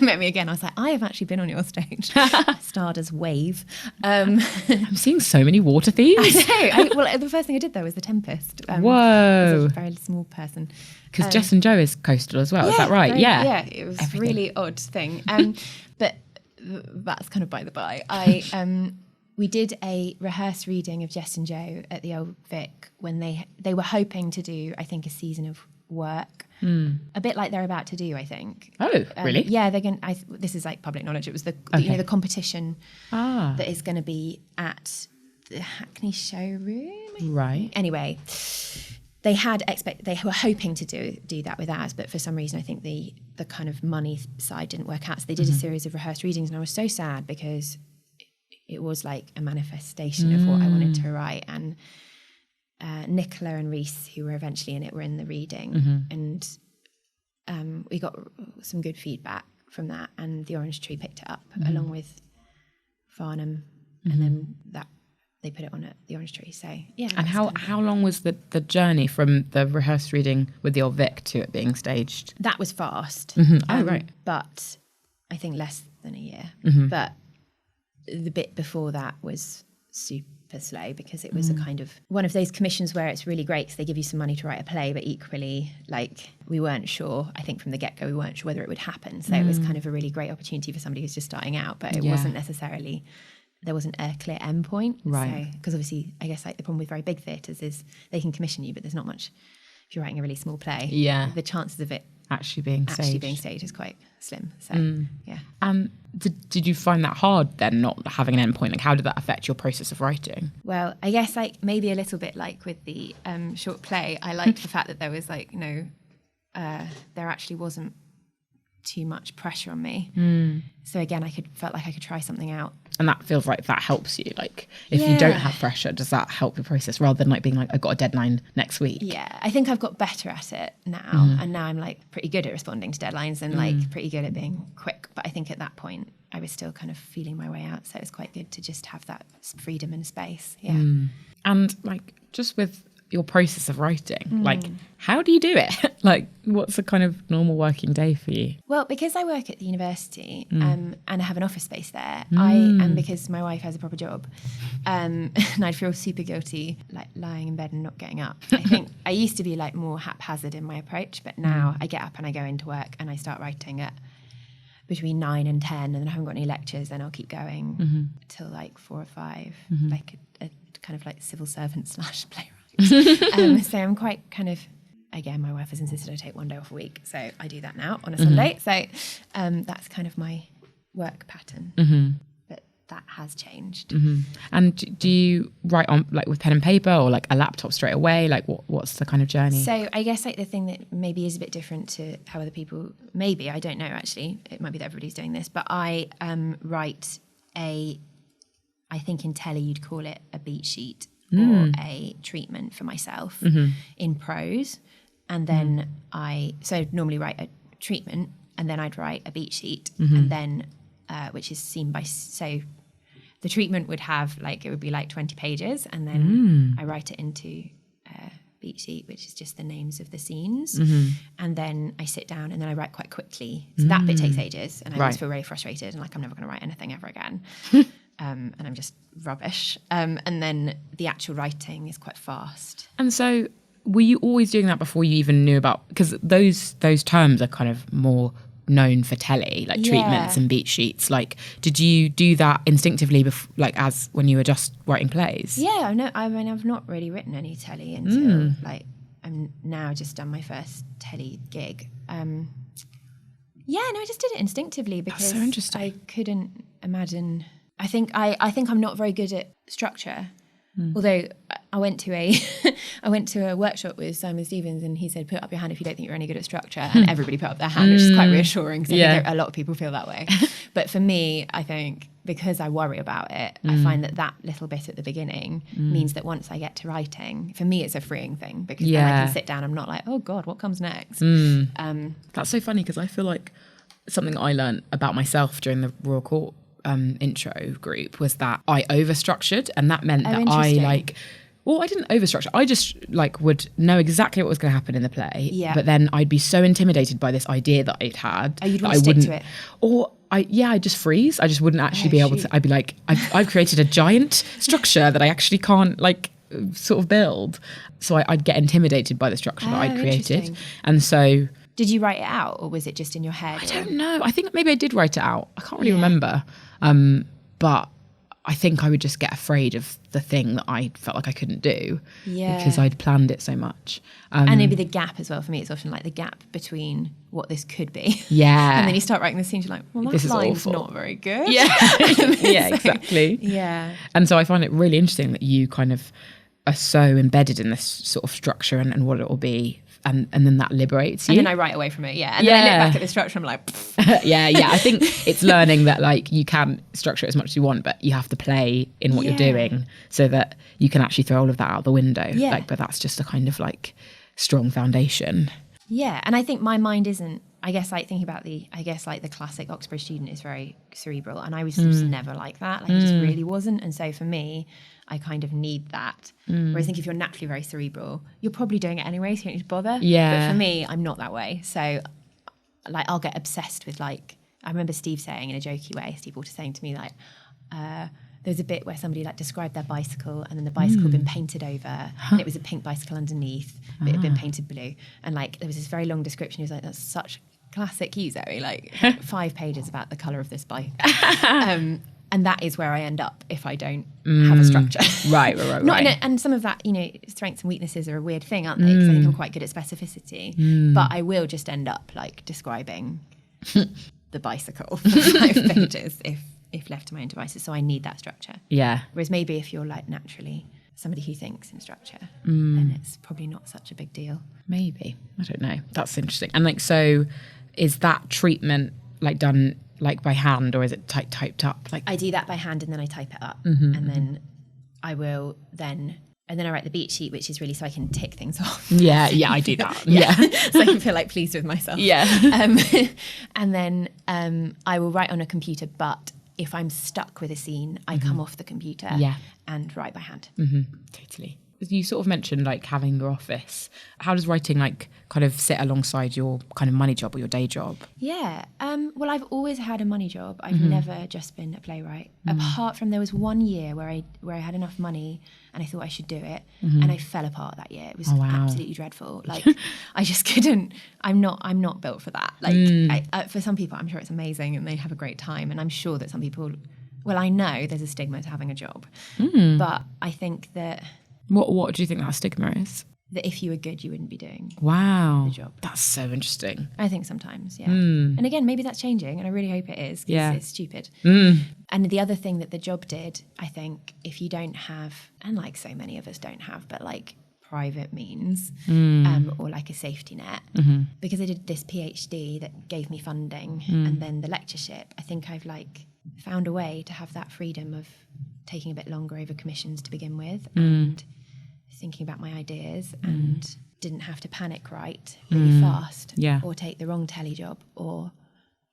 met me again. I was like, I have actually been on your stage. Starred as Wave. I'm seeing so many water themes. I know. The first thing I did, though, was The Tempest. Whoa. I was a very small person. Because Jess and Joe is coastal as well, is that right? Yeah, it was a really odd thing. But that's kind of by the by. We did a rehearsed reading of Jess and Joe at the Old Vic when they were hoping to do, I think, a season of work, a bit like they're about to do, I think. Oh, really? Yeah, they're going. This is like public knowledge. It was the competition that is going to be at the Hackney showroom. Right. Anyway, they were hoping to do that with ours, but for some reason I think the kind of money side didn't work out. So they did a series of rehearsed readings, and I was so sad because it was like a manifestation of what I wanted to write. And Nicola and Reese, who were eventually in it, were in the reading, and we got some good feedback from that, and the Orange Tree picked it up along with Farnham, and then that they put it on at the Orange Tree. So yeah. And how long was the journey from the rehearsed reading with the Old Vic to it being staged? That was fast. Oh, right. But I think less than a year. But the bit before that was super slow, because it was a kind of one of those commissions where it's really great because they give you some money to write a play, but equally, like, we weren't sure, I think from the get-go, we weren't sure whether it would happen. So it was kind of a really great opportunity for somebody who's just starting out, but it wasn't necessarily, there wasn't a clear end point. Right. Because obviously, I guess like the problem with very big theatres is they can commission you, but there's not much, if you're writing a really small play, the chances of it actually being staged is quite slim. So yeah. Did you find that hard then, not having an endpoint? Like, how did that affect your process of writing? Well, I guess like maybe a little bit like with the short play, I liked the fact that there was like there actually wasn't too much pressure on me. So again, felt like I could try something out. And that feels like that helps you. Like, if you don't have pressure, does that help your process rather than like being like, I've got a deadline next week? Yeah, I think I've got better at it now. And now I'm like pretty good at responding to deadlines and like pretty good at being quick. But I think at that point, I was still kind of feeling my way out. So it was quite good to just have that freedom and space. Yeah. And like, just with your process of writing, like, how do you do it? Like, what's a kind of normal working day for you? Well, because I work at the university and I have an office space there, and because my wife has a proper job, and I'd feel super guilty like lying in bed and not getting up. I think I used to be like more haphazard in my approach, but now I get up and I go into work and I start writing at between 9 and 10, and then I haven't got any lectures, then I'll keep going till like 4 or 5, like a kind of like civil servant / playwright. So I'm quite kind of, again, my wife has insisted I take one day off a week, so I do that now on a Sunday. So that's kind of my work pattern, but that has changed. And do you write on like with pen and paper or like a laptop straight away? Like what's the kind of journey? So I guess like the thing that maybe is a bit different to how other people, maybe, I don't know actually, it might be that everybody's doing this, but I write I think in telly you'd call it a beat sheet or a treatment for myself in prose. And then so normally write a treatment, and then I'd write a beat sheet, and then, which is seen by, so the treatment would have like, it would be like 20 pages, and then I write it into a beat sheet, which is just the names of the scenes. And then I sit down and then I write quite quickly. So that bit takes ages, and I always feel really frustrated and like, I'm never going to write anything ever again. And I'm just rubbish. And then the actual writing is quite fast. And so were you always doing that before you even knew about, because those terms are kind of more known for telly, like treatments and beat sheets. Like, did you do that instinctively like as when you were just writing plays? Yeah, no, I mean, I've not really written any telly until like, I'm now just done my first telly gig. I just did it instinctively because that's so interesting. I couldn't imagine. I think I'm not very good at structure. Although I went to a workshop with Simon Stevens, and he said, put up your hand if you don't think you're any good at structure, and everybody put up their hand, which is quite reassuring, because I think a lot of people feel that way. But for me, I think because I worry about it, I find that little bit at the beginning means that once I get to writing, for me it's a freeing thing, because then I can sit down, I'm not like, oh God, what comes next? That's so funny, because I feel like something I learned about myself during the Royal Court intro group was that I overstructured, and that meant that I didn't overstructure. I just like would know exactly what was going to happen in the play. Yeah. But then I'd be so intimidated by this idea that I'd had. Oh, you'd want to stick to it. Or I'd just freeze. I just wouldn't actually be able to. I'd be like, I've created a giant structure that I actually can't like sort of build. So I'd get intimidated by the structure that I'd created. And so. Did you write it out, or was it just in your head? I don't know. I think maybe I did write it out. I can't really remember. But I think I would just get afraid of the thing that I felt like I couldn't do because I'd planned it so much. And maybe the gap as well. For me, it's often like the gap between what this could be. Yeah. And then you start writing the scene, you're like, well, that This is line's awful. not very good. Yeah. Yeah, exactly. Yeah. And so I find it really interesting that you kind of are so embedded in this sort of structure and what it will be. And then that liberates you. And then I write away from it, And then I look back at the structure, I'm like, yeah. I think it's learning that like you can structure it as much as you want, but you have to play in what you're doing so that you can actually throw all of that out the window. Yeah. Like, but that's just a kind of like strong foundation. Yeah, and I think my mind isn't, I guess like thinking about the classic Oxbridge student is very cerebral, and I was just never like that. Like I just really wasn't. And so for me, I kind of need that. Whereas I think if you're naturally very cerebral, you're probably doing it anyway, so you don't need to bother. Yeah. But for me, I'm not that way. So like I'll get obsessed with like, I remember Steve saying in a jokey way, Steve Walter saying to me like, there's a bit where somebody like described their bicycle and then the bicycle had been painted over and it was a pink bicycle underneath, but it had been painted blue. And like there was this very long description. He was like, that's such classic you, Zoe, like 5 pages about the colour of this bike. And that is where I end up if I don't have a structure. Right. And some of that, strengths and weaknesses are a weird thing, aren't they? Because I think I'm quite good at specificity. But I will just end up like describing the bicycle for 5 pages if left to my own devices. So I need that structure. Yeah. Whereas maybe if you're like naturally somebody who thinks in structure, then it's probably not such a big deal. Maybe. I don't know. That's interesting. And like, so is that treatment like done like by hand or is it typed up? Like I do that by hand and then I type it up and then I will then I write the beat sheet, which is really so I can tick things off. Yeah, I do that. Yeah. So I can feel like pleased with myself. Yeah. And then I will write on a computer, but if I'm stuck with a scene, I come off the computer and write by hand. Totally. You sort of mentioned like having your office. How does writing like kind of sit alongside your kind of money job or your day job? Yeah. Well, I've always had a money job. I've never just been a playwright. Apart from there was one year where I had enough money and I thought I should do it, and I fell apart that year. It was absolutely dreadful. Like I just couldn't. I'm not built for that. Like for some people, I'm sure it's amazing and they have a great time, and I'm sure that some people. Well, I know there's a stigma to having a job, but I think that. What do you think that stigma is? That if you were good, you wouldn't be doing the job. That's so interesting. I think sometimes, yeah. And again, maybe that's changing, and I really hope it is, because it's stupid. And the other thing that the job did, I think, if you don't have, and like so many of us don't have, but like private means or like a safety net, because I did this PhD that gave me funding and then the lectureship, I think I've like found a way to have that freedom of taking a bit longer over commissions to begin with and thinking about my ideas and didn't have to panic write really fast or take the wrong telly job or,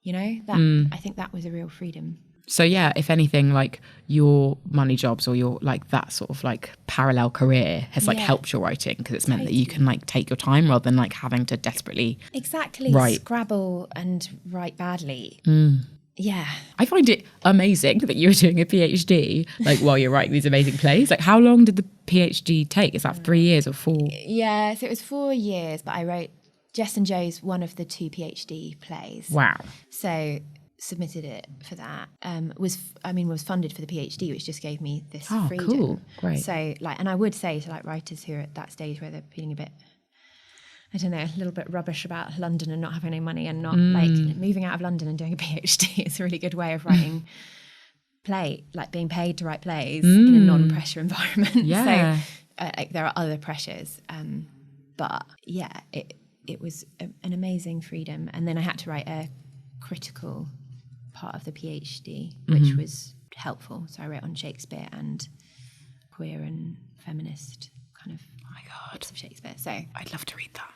that I think that was a real freedom. So yeah, if anything, like your money jobs or your like that sort of like parallel career has like helped your writing because it's meant that you can like take your time rather than like having to desperately scrabble and write badly. Yeah. I find it amazing that you were doing a PhD like while you're writing these amazing plays. Like how long did the PhD take? Is that 3 years or 4? Yeah, so it was 4 years, but I wrote Jess and Joe's one of the 2 PhD plays. Wow. So submitted it for that. Was funded for the PhD, which just gave me this freedom. Cool. Great. So like, and I would say to like writers who are at that stage where they're feeling a bit, I don't know, a little bit rubbish about London and not having any money and not like moving out of London and doing a PhD is a really good way of writing like being paid to write plays in a non-pressure environment. Yeah. So like there are other pressures, but yeah, it was an amazing freedom. And then I had to write a critical part of the PhD, which was helpful. So I wrote on Shakespeare and queer and feminist kind of bits of Shakespeare. So I'd love to read that.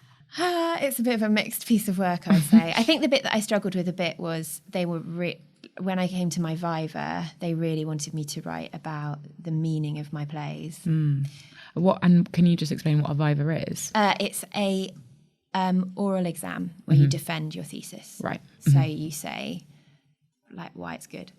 It's a bit of a mixed piece of work, I would say. I think the bit that I struggled with a bit was they were when I came to my Viva, they really wanted me to write about the meaning of my plays. What, and can you just explain what a Viva is? It's a oral exam where you defend your thesis. Right. So you say like why it's good.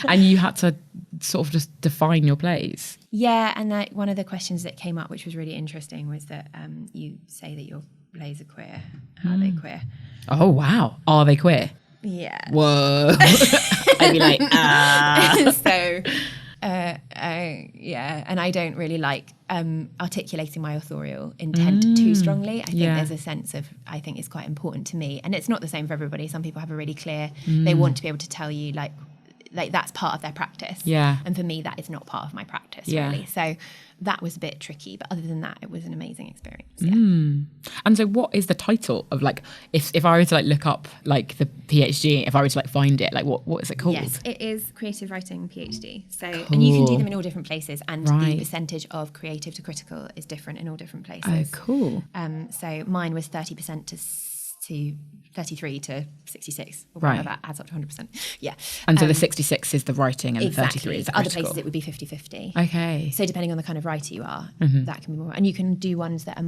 And you had to sort of just define your plays. Yeah, and like one of the questions that came up, which was really interesting, was that you say that your plays are queer. Are they queer? Oh wow, are they queer? Yeah. Whoa. I'd be like, So, yeah. And I don't really like articulating my authorial intent too strongly. I think there's a sense of, I think it's quite important to me. And it's not the same for everybody. Some people have a really clear, they want to be able to tell you like that's part of their practice. Yeah. And for me, that is not part of my practice, really. So that was a bit tricky. But other than that, it was an amazing experience. Yeah. And so what is the title of like, if I were to like look up like the PhD, if I were to like find it, like what is it called? Yes, it is creative writing PhD. So, and you can do them in all different places, and the percentage of creative to critical is different in all different places. Oh, cool. So mine was 30% to 33 to 66, or whatever that adds up to 100%. Yeah. And so the 66 is the writing and exactly. the 33 is the Other critical. places it would be 50-50. Okay. So depending on the kind of writer you are, that can be more. And you can do ones that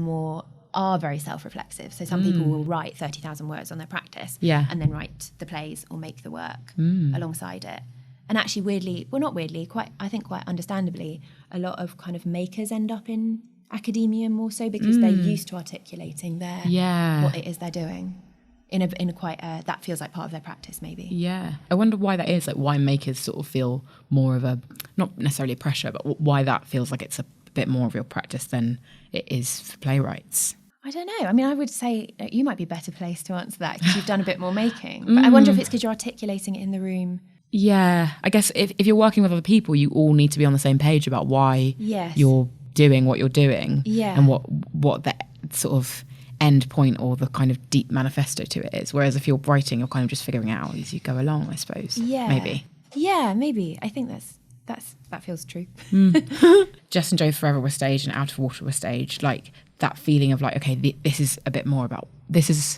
are very self-reflexive. So some people will write 30,000 words on their practice and then write the plays or make the work alongside it. And actually weirdly, well not weirdly, quite understandably, a lot of kind of makers end up in academia more so because they're used to articulating what it is they're doing in a quite that feels like part of their practice maybe. Yeah. I wonder why that is, like why makers sort of feel more of a, not necessarily pressure, but why that feels like it's a bit more of your practice than it is for playwrights. I don't know. I mean, I would say you might be better placed to answer that because you've done a bit more making. But I wonder if it's because you're articulating it in the room. Yeah. I guess if you're working with other people, you all need to be on the same page about why you're doing what you're doing and what the sort of end point or the kind of deep manifesto to it is. Whereas if you're writing, you're kind of just figuring it out as you go along, I suppose. Yeah. Maybe. Yeah, maybe. I think that feels true. Jess and Joe Forever were staged and Out of Water were staged. Like that feeling of like, okay, this is a bit more about, this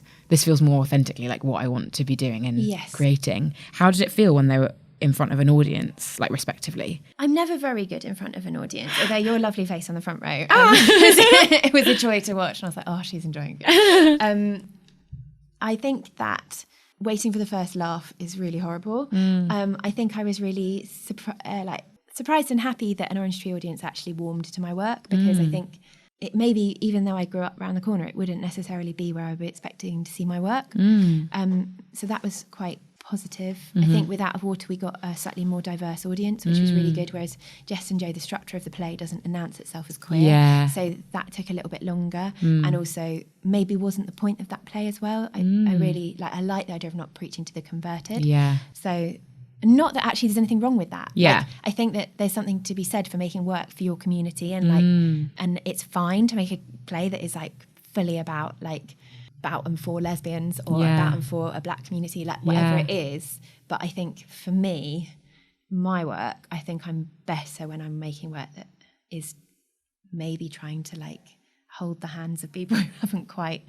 feels more authentically like what I want to be doing and creating. How did it feel when they were in front of an audience, like respectively? I'm never very good in front of an audience, although your lovely face on the front row, it was a joy to watch. And I was like, oh, she's enjoying it. I think that waiting for the first laugh is really horrible. I think I was really surprised and happy that an Orange Tree audience actually warmed to my work because I think it maybe, even though I grew up around the corner, it wouldn't necessarily be where I would be expecting to see my work. So that was quite positive. I think with Out of Water we got a slightly more diverse audience, which was really good, whereas Jess and Joe, the structure of the play doesn't announce itself as queer, so that took a little bit longer and also maybe wasn't the point of that play as well. I really like the idea of not preaching to the converted, so not that actually there's anything wrong with that. I think that there's something to be said for making work for your community and and it's fine to make a play that is like fully about like about and for lesbians or about and for a black community, like whatever it is. But I think for me, my work, I think I'm better when I'm making work that is maybe trying to like hold the hands of people who haven't quite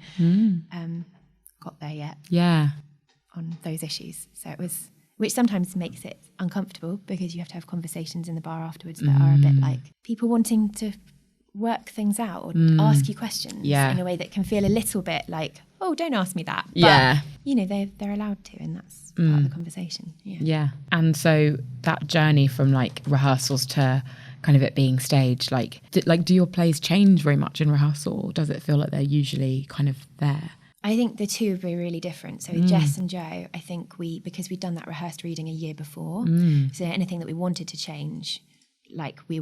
got there yet on those issues. So it was, which sometimes makes it uncomfortable because you have to have conversations in the bar afterwards that are a bit like people wanting to work things out or ask you questions in a way that can feel a little bit like, oh, don't ask me that. But, you know, they're allowed to, and that's part of the conversation. And so that journey from like rehearsals to kind of it being staged, like do your plays change very much in rehearsal, or does it feel like they're usually kind of there? I think the two would be really different. So with Jess and Joe, I think because we'd done that rehearsed reading a year before, so anything that we wanted to change, like we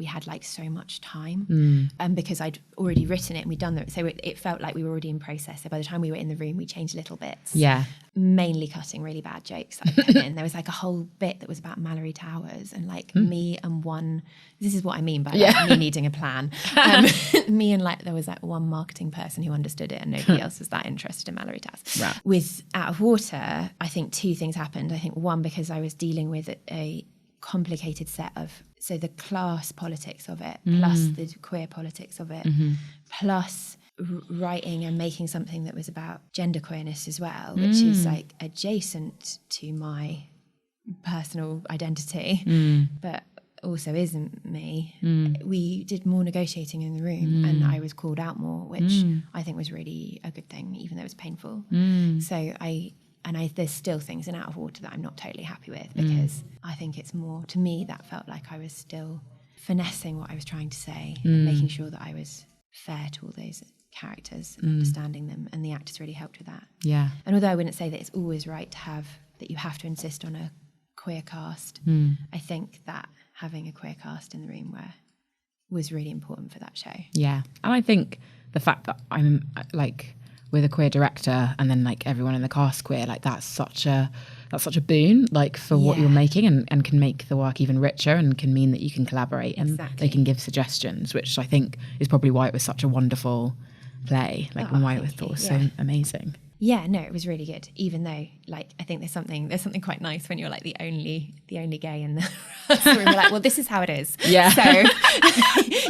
had like so much time because I'd already written it and we'd done that, so it felt like we were already in process. So by the time we were in the room, we changed little bits, mainly cutting really bad jokes that I put in. There was like a whole bit that was about Mallory Towers and like me and this is what I mean by like, me needing a plan, me and like there was like one marketing person who understood it and nobody else was that interested in Mallory Towers. With Out of Water, I think two things happened. I think one, because I was dealing with a complicated set of, so the class politics of it, plus the queer politics of it, plus writing and making something that was about gender queerness as well, which is like adjacent to my personal identity, but also isn't me. We did more negotiating in the room and I was called out more, which I think was really a good thing, even though it was painful. So there's still things in Out of Water that I'm not totally happy with because I think it's more, to me, that felt like I was still finessing what I was trying to say and making sure that I was fair to all those characters and understanding them, and the actors really helped with that. Yeah. And although I wouldn't say that it's always right that you have to insist on a queer cast, I think that having a queer cast in the room was really important for that show. Yeah. And I think the fact that I'm like with a queer director and then like everyone in the cast queer, like that's such a boon, like for what you're making, and can make the work even richer, and can mean that you can collaborate and they can give suggestions, which I think is probably why it was such a wonderful play, like and why it was thought was so amazing. Yeah, no, it was really good. Even though, like, I think there's something quite nice when you're like the only gay in the room. We're like, well, this is how it is. Yeah. So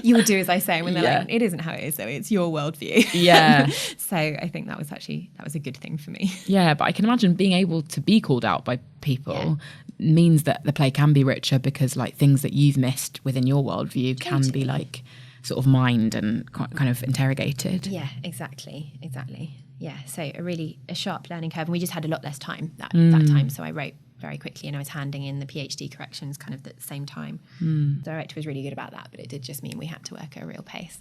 you will do as I say. When they're like, it isn't how it is, though. It's your worldview. Yeah. So I think that was a good thing for me. Yeah, but I can imagine being able to be called out by people means that the play can be richer, because like things that you've missed within your worldview can be like sort of mined and kind of interrogated. Yeah, exactly. Yeah, so a sharp learning curve, and we just had a lot less time that time. So I wrote very quickly, and I was handing in the PhD corrections kind of at the same time. The director was really good about that, but it did just mean we had to work at a real pace.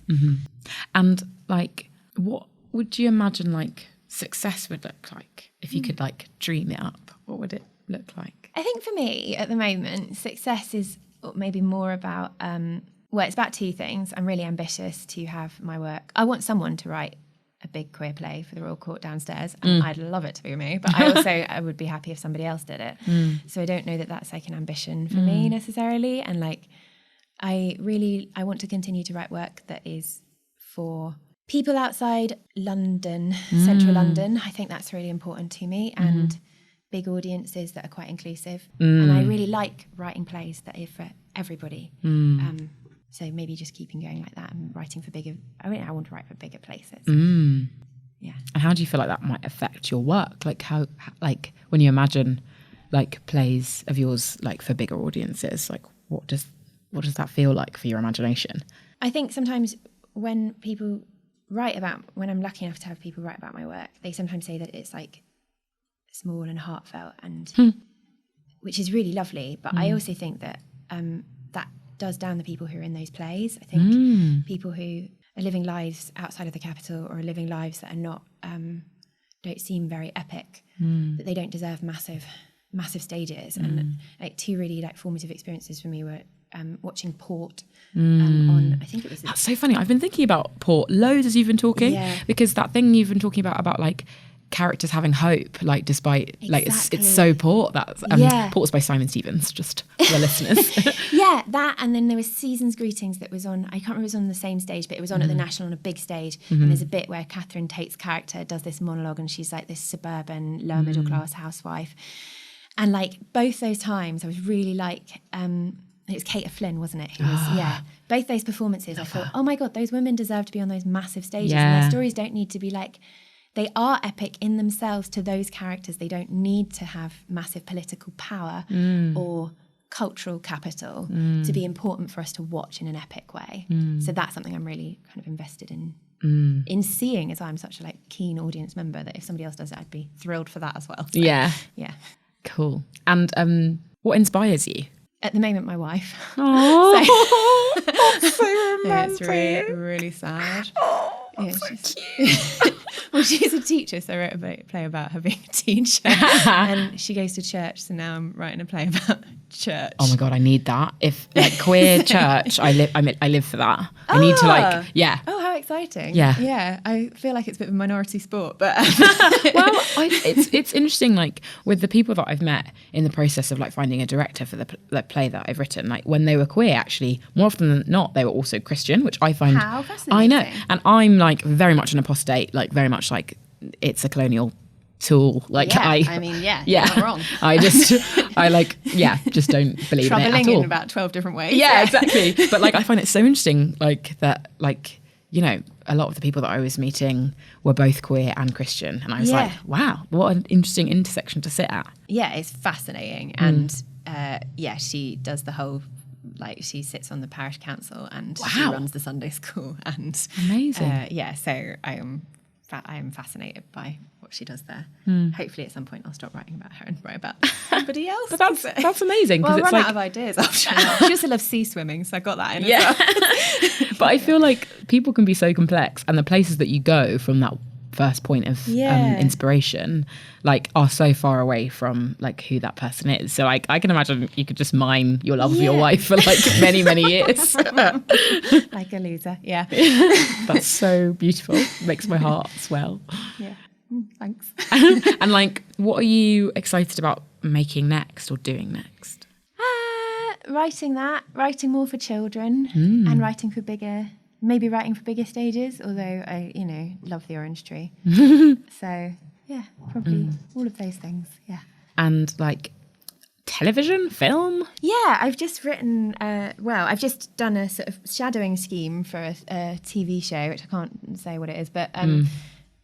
And like, what would you imagine like success would look like if you could like dream it up? What would it look like? I think for me at the moment, success is maybe more about it's about two things. I'm really ambitious to have my work. I want someone to write a big queer play for the Royal Court downstairs, and I'd love it to be me, but I would be happy if somebody else did it. So I don't know that that's like an ambition for me necessarily, and like I want to continue to write work that is for people outside London, central London. I think that's really important to me, and big audiences that are quite inclusive. And I really like writing plays that are for everybody. So maybe just keeping going like that and writing for bigger. I want to write for bigger places. Yeah. And how do you feel like that might affect your work? Like how, like when you imagine like plays of yours, like for bigger audiences, like what does that feel like for your imagination? I think sometimes when I'm lucky enough to have people write about my work, they sometimes say that it's like small and heartfelt, and which is really lovely. But I also think that that does down the people who are in those plays. I think people who are living lives outside of the capital, or are living lives that are not don't seem very epic, that they don't deserve massive stages. And like two really like formative experiences for me were watching Port on, I think it was... That's so funny. I've been thinking about Port loads as you've been talking, because that thing you've been talking about like characters having hope, like despite like it's so Port. That's Port's by Simon Stevens, just for the listeners. Yeah, that, and then there was Season's Greetings that was on, I can't remember if it was on the same stage, but it was on at the National on a big stage, and there's a bit where Catherine Tate's character does this monologue, and she's like this suburban lower middle class housewife, and like both those times I was really like it was Kate Flynn, wasn't it? Who was, both those performances, I thought, oh my God, those women deserve to be on those massive stages, and their stories don't need to be like, they are epic in themselves to those characters. They don't need to have massive political power or cultural capital to be important for us to watch in an epic way. So that's something I'm really kind of invested in seeing, as I'm such a like keen audience member, that if somebody else does it, I'd be thrilled for that as well. So, yeah. Cool. And what inspires you? At the moment, my wife. Oh, that's so romantic. It's really, really sad. So cute. Well, she's a teacher, so I wrote a play about her being a teacher. And she goes to church, so now I'm writing a play about church. Oh my God, I need that. If like queer church, I live for that. I need to like, Oh, how exciting. Yeah. I feel like it's a bit of a minority sport, but... Well, it's interesting, like with the people that I've met in the process of like finding a director for the play that I've written, like when they were queer, actually, more often than not, they were also Christian, which I find... How fascinating. I know. And I'm like very much an apostate, like very much like it's a colonial tool. Like you're not wrong. I just don't believe in it at all. In about 12 different ways. Yeah, exactly. But like I find it so interesting, like that, like, you know, a lot of the people that I was meeting were both queer and Christian, and I was like, wow, what an interesting intersection to sit at. Yeah, it's fascinating. And she does the whole, like, she sits on the parish council and she runs the Sunday school, and amazing. so I am I am fascinated by what she does there. Hmm. Hopefully at some point I'll stop writing about her and write about somebody else. But that's amazing. Well, I it's run like, out of ideas after a while. She also loves sea swimming, so I got that in as well. But I feel like people can be so complex, and the places that you go from that first point of inspiration like are so far away from like who that person is. So I can imagine you could just mine your love of your wife for like many years. Like a loser. Yeah. That's so beautiful. Makes my heart swell. Yeah. Thanks. And like, what are you excited about making next or doing next? Writing more for children and writing for bigger stages, although I, love the Orange Tree. So yeah, probably all of those things. Yeah. And like television, film? Yeah, I've just written, I've just done a sort of shadowing scheme for a TV show, which I can't say what it is, but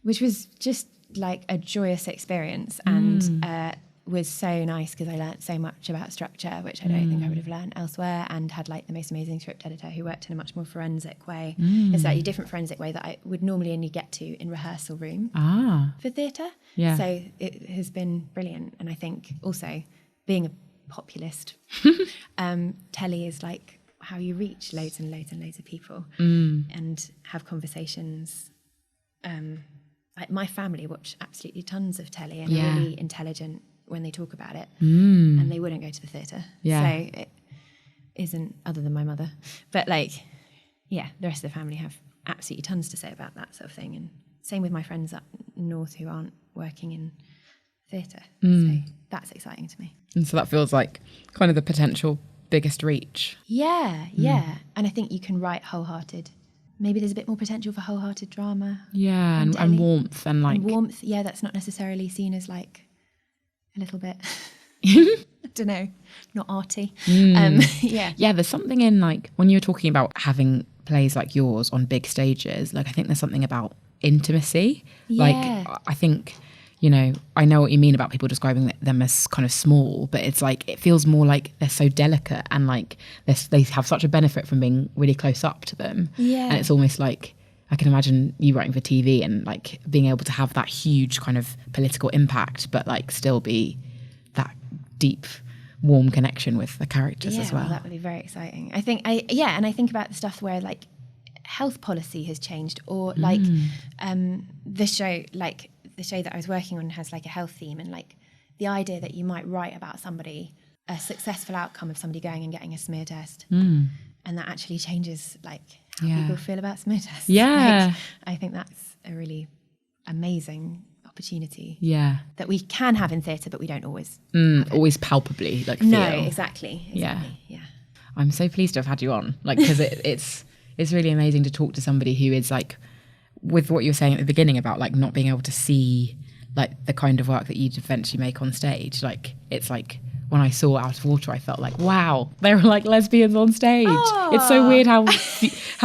which was just like a joyous experience and was so nice because I learnt so much about structure, which I don't think I would have learnt elsewhere, and had like the most amazing script editor who worked in a much more forensic way. It's a slightly different forensic way that I would normally only get to in rehearsal room for theatre. Yeah. So it has been brilliant. And I think also being a populist, telly is like how you reach loads and loads and loads of people and have conversations. Like my family watch absolutely tons of telly and are really intelligent when they talk about it, and they wouldn't go to the theatre. So it isn't, other than my mother, but like, the rest of the family have absolutely tons to say about that sort of thing. And same with my friends up north who aren't working in theatre. So that's exciting to me. And so that feels like kind of the potential biggest reach. Yeah. And I think you can write wholehearted. Maybe there's a bit more potential for wholehearted drama. Yeah, and warmth and like... And warmth, that's not necessarily seen as like a little bit, I don't know, not arty. Yeah, there's something in like, when you're talking about having plays like yours on big stages, like I think there's something about intimacy. Like I think, I know what you mean about people describing them as kind of small, but it's like, it feels more like they're so delicate and like they have such a benefit from being really close up to them. Yeah. And it's almost like, I can imagine you writing for TV and like being able to have that huge kind of political impact, but like still be that deep, warm connection with the characters as well. That would be very exciting. I think and I think about the stuff where like health policy has changed, or like the show that I was working on has like a health theme, and like the idea that you might write about somebody, a successful outcome of somebody going and getting a smear test, and that actually changes like how people feel about smear tests. Yeah. Like, I think that's a really amazing opportunity. Yeah. That we can have in theatre, but we don't always always palpably like feel. No, exactly. Yeah. I'm so pleased to have had you on, like, because it's really amazing to talk to somebody who is like, with what you were saying at the beginning about like not being able to see like the kind of work that you'd eventually make on stage. Like it's like when I saw Out of Water, I felt like, wow, there are like lesbians on stage. Aww. It's so weird how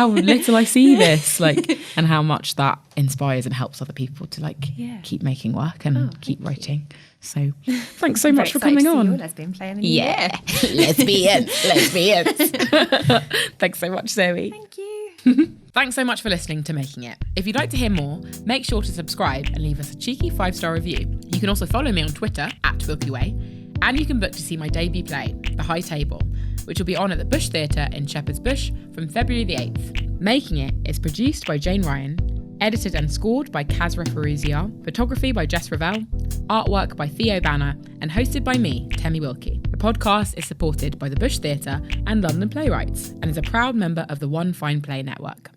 little I see this, like, and how much that inspires and helps other people to like keep making work and keep writing. So thanks so much for coming on. Your lesbian play in the new year. Lesbians. Thanks so much, Zoe. Thank you. Thanks so much for listening to Making It. If you'd like to hear more, make sure to subscribe and leave us a cheeky 5-star review. You can also follow me on Twitter @WilkeyWay, and you can book to see my debut play, The High Table, which will be on at the Bush Theatre in Shepherd's Bush from February the 8th. Making It is produced by Jane Ryan, edited and scored by Kasra Firouzyar, photography by Jess Ravel, artwork by Theo Banner, and hosted by me, Temi Wilkey. The podcast is supported by the Bush Theatre and London Playwrights, and is a proud member of the OneFinePlay network.